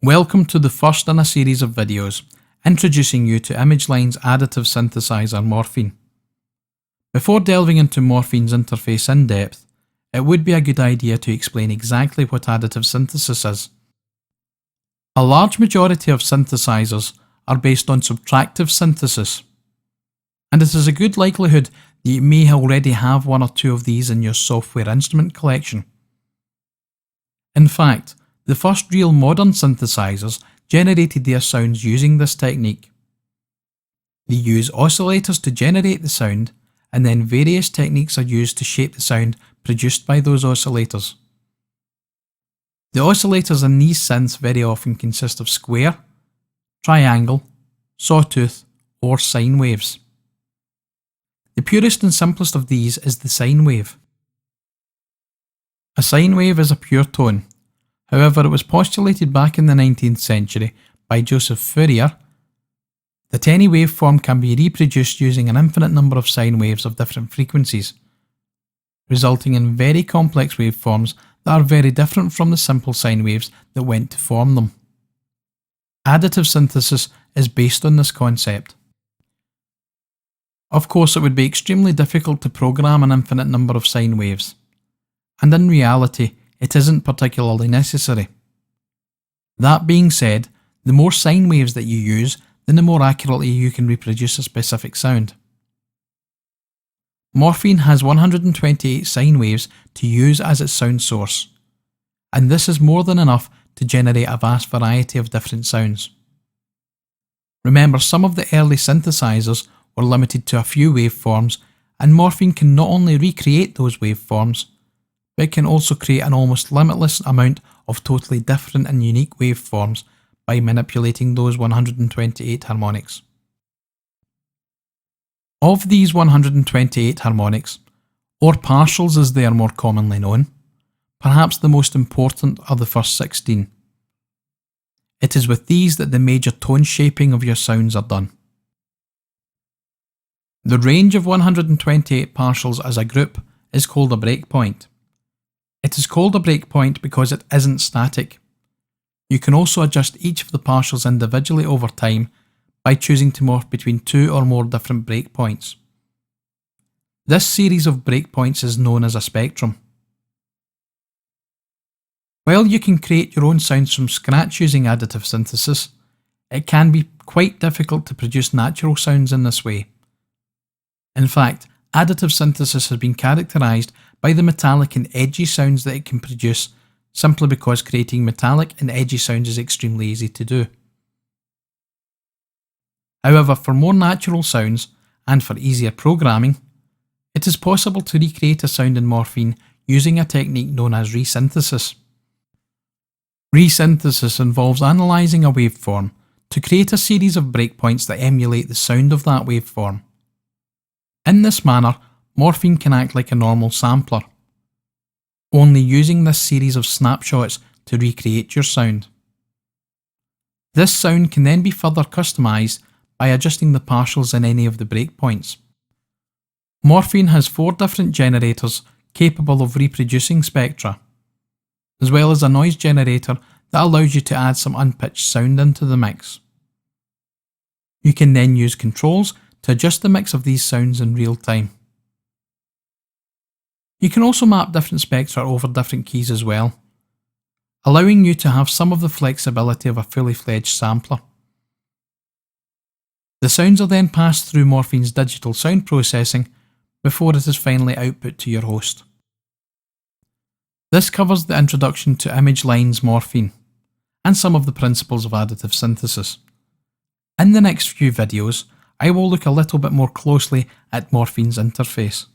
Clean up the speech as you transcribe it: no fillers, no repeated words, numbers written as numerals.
Welcome to the first in a series of videos introducing you to ImageLine's additive synthesizer Morphine. Before delving into Morphine's interface in depth, it would be a good idea to explain exactly what additive synthesis is. A large majority of synthesizers are based on subtractive synthesis, and it is a good likelihood that you may already have one or two of these in your software instrument collection. In fact, the first real modern synthesizers generated their sounds using this technique. They use oscillators to generate the sound, and then various techniques are used to shape the sound produced by those oscillators. The oscillators in these synths very often consist of square, triangle, sawtooth, or sine waves. The purest and simplest of these is the sine wave. A sine wave is a pure tone. However, it was postulated back in the 19th century by Joseph Fourier that any waveform can be reproduced using an infinite number of sine waves of different frequencies, resulting in very complex waveforms that are very different from the simple sine waves that went to form them. Additive synthesis is based on this concept. Of course, it would be extremely difficult to program an infinite number of sine waves, and in reality, it isn't particularly necessary. That being said, the more sine waves that you use, then the more accurately you can reproduce a specific sound. Morphine has 128 sine waves to use as its sound source, and this is more than enough to generate a vast variety of different sounds. Remember, some of the early synthesizers were limited to a few waveforms, and Morphine can not only recreate those waveforms, but it can also create an almost limitless amount of totally different and unique waveforms by manipulating those 128 harmonics. Of these 128 harmonics, or partials as they are more commonly known, perhaps the most important are the first 16. It is with these that the major tone shaping of your sounds are done. The range of 128 partials as a group is called a breakpoint. It is called a breakpoint because it isn't static. You can also adjust each of the partials individually over time by choosing to morph between two or more different breakpoints. This series of breakpoints is known as a spectrum. While you can create your own sounds from scratch using additive synthesis, it can be quite difficult to produce natural sounds in this way. In fact, additive synthesis has been characterised by the metallic and edgy sounds that it can produce, simply because creating metallic and edgy sounds is extremely easy to do. However, for more natural sounds, and for easier programming, it is possible to recreate a sound in Morphine using a technique known as resynthesis. Resynthesis involves analysing a waveform to create a series of breakpoints that emulate the sound of that waveform. In this manner, Morphine can act like a normal sampler, only using this series of snapshots to recreate your sound. This sound can then be further customised by adjusting the partials in any of the breakpoints. Morphine has 4 different generators capable of reproducing spectra, as well as a noise generator that allows you to add some unpitched sound into the mix. You can then use controls to adjust the mix of these sounds in real time. You can also map different spectra over different keys as well, allowing you to have some of the flexibility of a fully fledged sampler. The sounds are then passed through Morphine's digital sound processing before it is finally output to your host. This covers the introduction to ImageLine's Morphine and some of the principles of additive synthesis. In the next few videos, I will look a little bit more closely at Morphine's interface.